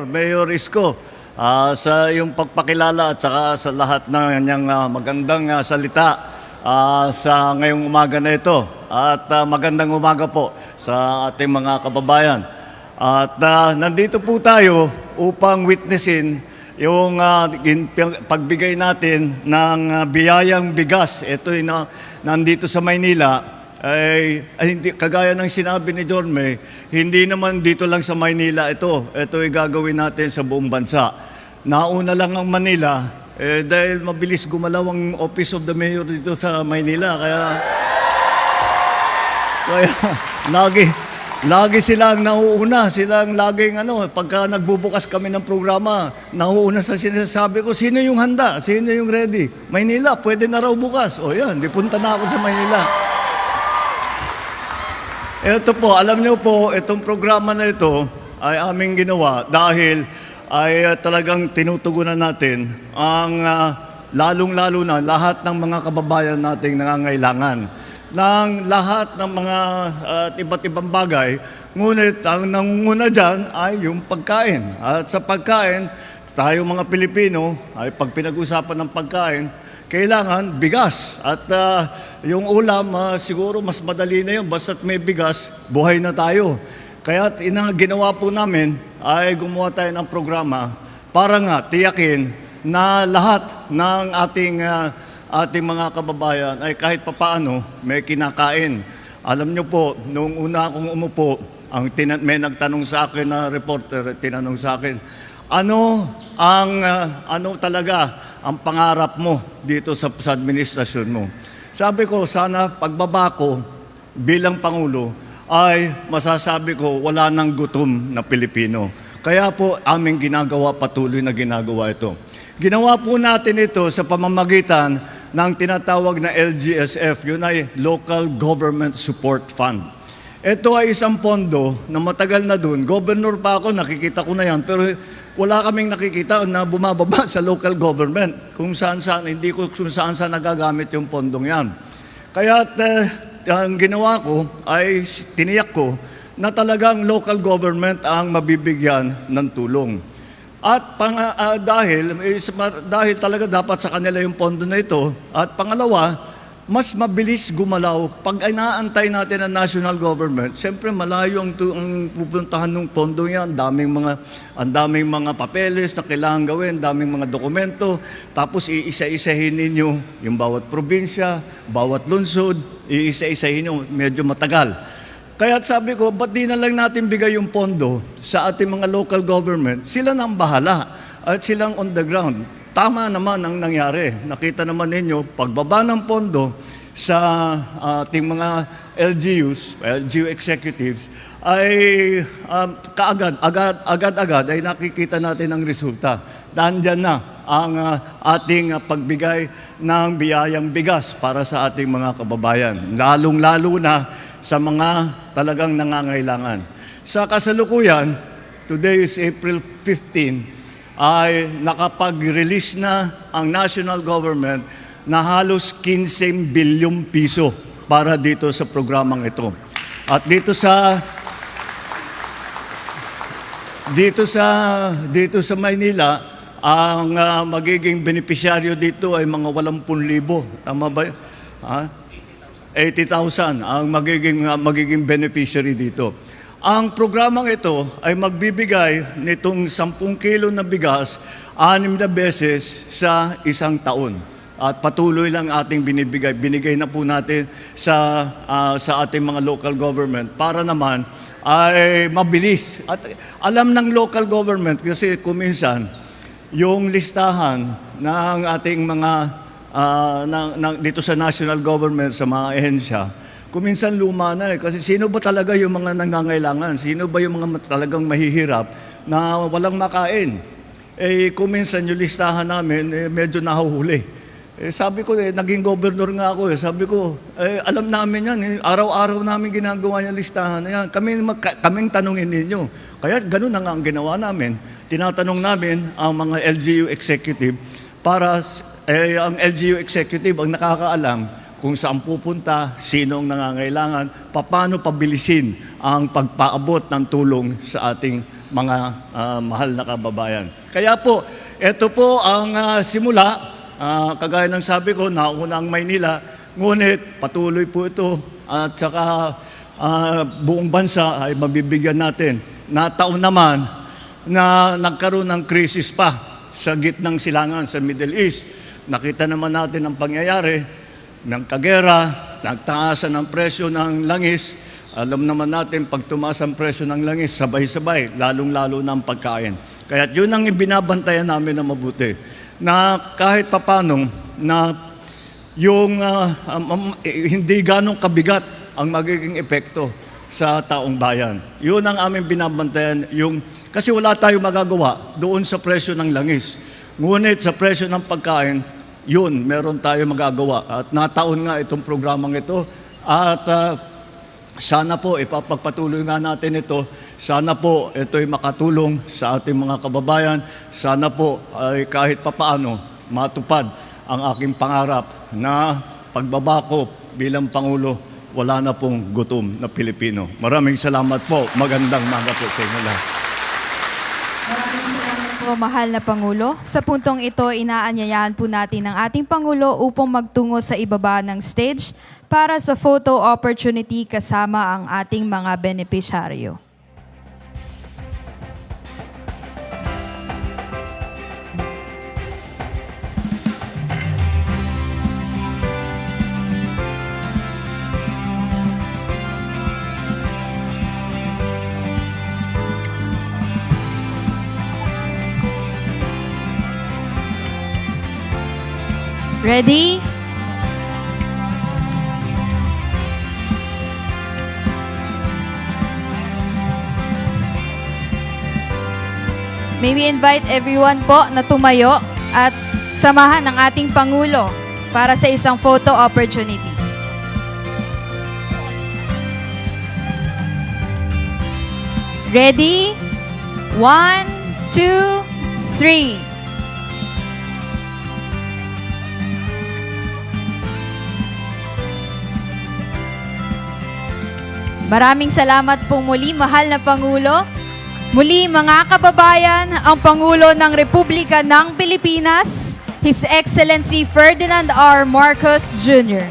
Mayor Isko, sa iyong pagpakilala at saka sa lahat ng kanyang magandang salita sa ngayong umaga na ito. At magandang umaga po sa ating mga kababayan. At nandito po tayo upang witnessin yung pagbigay natin ng biyayang bigas. Ito nandito sa Maynila. Hindi, kagaya ng sinabi ni John May, hindi naman dito lang sa Maynila ito. Ito ay gagawin natin sa buong bansa. Nauna lang ang Manila dahil mabilis gumalaw ang Office of the Mayor dito sa Maynila. Kaya lagi silang nauuna. Silang laging pagka nagbubukas kami ng programa, nauuna sa sinasabi ko, sino yung handa? Sino yung ready? Maynila, pwede na raw bukas. O yan, di punta na ako sa Maynila. Ito po, alam niyo po, itong programa na ito ay aming ginawa dahil ay talagang tinutugunan natin ang lalong-lalo na lahat ng mga kababayan nating nangangailangan ng lahat ng mga iba't ibang bagay. Ngunit ang nangunguna dyan ay yung pagkain. At sa pagkain, tayo mga Pilipino ay pag pinag-usapan ng pagkain, kailangan bigas. At yung ulam, siguro mas madali na yun. Basta't may bigas, buhay na tayo. Kaya ginawa po namin ay gumawa tayo ng programa para nga tiyakin na lahat ng ating mga kababayan ay kahit papaano may kinakain. Alam nyo po, nung una akong umupo, may nagtanong sa akin na reporter, tinanong sa akin, ano talaga ang pangarap mo dito sa administrasyon mo? Sabi ko, sana pagbaba ko bilang Pangulo ay masasabi ko wala nang gutom na Pilipino. Kaya po aming patuloy na ginagawa ito. Ginawa po natin ito sa pamamagitan ng tinatawag na LGSF, yun ay Local Government Support Fund. Ito ay isang pondo na matagal na dun. Governor pa ako, nakikita ko na yan. Pero wala kaming nakikita na bumababa sa local government. Kung saan-saan, hindi ko kung saan-saan nagagamit yung pondong yan. Kaya ang ginawa ko ay tiniyak ko na talagang local government ang mabibigyan ng tulong. At dahil talaga dapat sa kanila yung pondo na ito. At pangalawa, mas mabilis gumalaw. Pag inaantay natin ang national government, siyempre malayo ang pupuntahan ng pondo yan. Ang daming mga papeles na kailangan gawin, daming mga dokumento. Tapos iisa-isahin ninyo yung bawat probinsya, bawat lungsod, iisa-isahin nyo, medyo matagal. Kaya sabi ko, ba't di na lang natin bigay yung pondo sa ating mga local government? Sila na ang bahala at silang on the ground. Tama naman ang nangyari. Nakita naman ninyo, pagbaba ng pondo sa ating mga LGU executives, ay agad-agad ay nakikita natin ang resulta. Nandyan na ang ating pagbigay ng biyayang bigas para sa ating mga kababayan. Lalong-lalo na sa mga talagang nangangailangan. Sa kasalukuyan, today is April 15, ay nakapag-release na ang national government na halos 15 bilyong piso para dito sa programang ito. At dito sa Maynila, ang magiging benepisyaryo dito ay mga 80,000. Tama ba? 80,000 ang magiging beneficiary dito. Ang programang ito ay magbibigay nitong 10 kilo na bigas 6 na beses sa isang taon. At patuloy lang ating binibigay. Binigay na po natin sa ating mga local government para naman ay mabilis. At alam ng local government kasi kuminsan yung listahan ng ating mga dito sa national government, sa mga ehensya, kuminsan luma na kasi sino ba talaga yung mga nangangailangan? Sino ba yung mga talagang mahihirap na walang makain? Kuminsan yung listahan namin, medyo nahuhuli. Sabi ko, naging governor nga ako. Sabi ko, alam namin yan. Araw-araw namin ginagawa yung listahan na yan. Kaming tanungin ninyo. Kaya ganun na nga ang ginawa namin. Tinatanong namin ang mga LGU executive para ang LGU executive ang nakakaalam kung saan pupunta, sino ang nangangailangan, paano pabilisin ang pagpaabot ng tulong sa ating mga mahal na kababayan. Kaya po, ito po ang simula. Kagaya ng sabi ko, nauna ang Maynila, ngunit patuloy po ito at saka buong bansa ay mabibigyan natin. Nataon naman na nagkaroon ng krisis pa sa gitnang silangan sa Middle East. Nakita naman natin ang pangyayari ng kagera, nagtaasan ng presyo ng langis. Alam naman natin, pag tumaas ang presyo ng langis, sabay-sabay, lalong-lalo na ang pagkain. Kaya yun ang binabantayan namin na mabuti. Na kahit papano, na yung hindi ganong kabigat ang magiging epekto sa taong bayan. Yun ang aming binabantayan. Kasi wala tayong magagawa doon sa presyo ng langis. Ngunit sa presyo ng pagkain, yun, meron tayo magagawa. At nataon nga itong programang ito. At sana po ipapagpatuloy nga natin ito. Sana po ito'y makatulong sa ating mga kababayan. Sana po ay kahit papaano matupad ang aking pangarap na pagbabako bilang Pangulo, wala na pong gutom na Pilipino. Maraming salamat po. Magandang umaga po sa inyo lahat. Maraming salamat po, mahal na Pangulo. Sa puntong ito, inaanyayahan po natin ang ating Pangulo upang magtungo sa ibaba ng stage para sa photo opportunity kasama ang ating mga benepisyaryo. Ready? May we invite everyone po na tumayo at samahan ang ating Pangulo para sa isang photo opportunity. Ready? 1, 2, 3. Maraming salamat po muli, mahal na Pangulo. Muli, mga kababayan, ang Pangulo ng Republika ng Pilipinas, His Excellency Ferdinand R. Marcos Jr.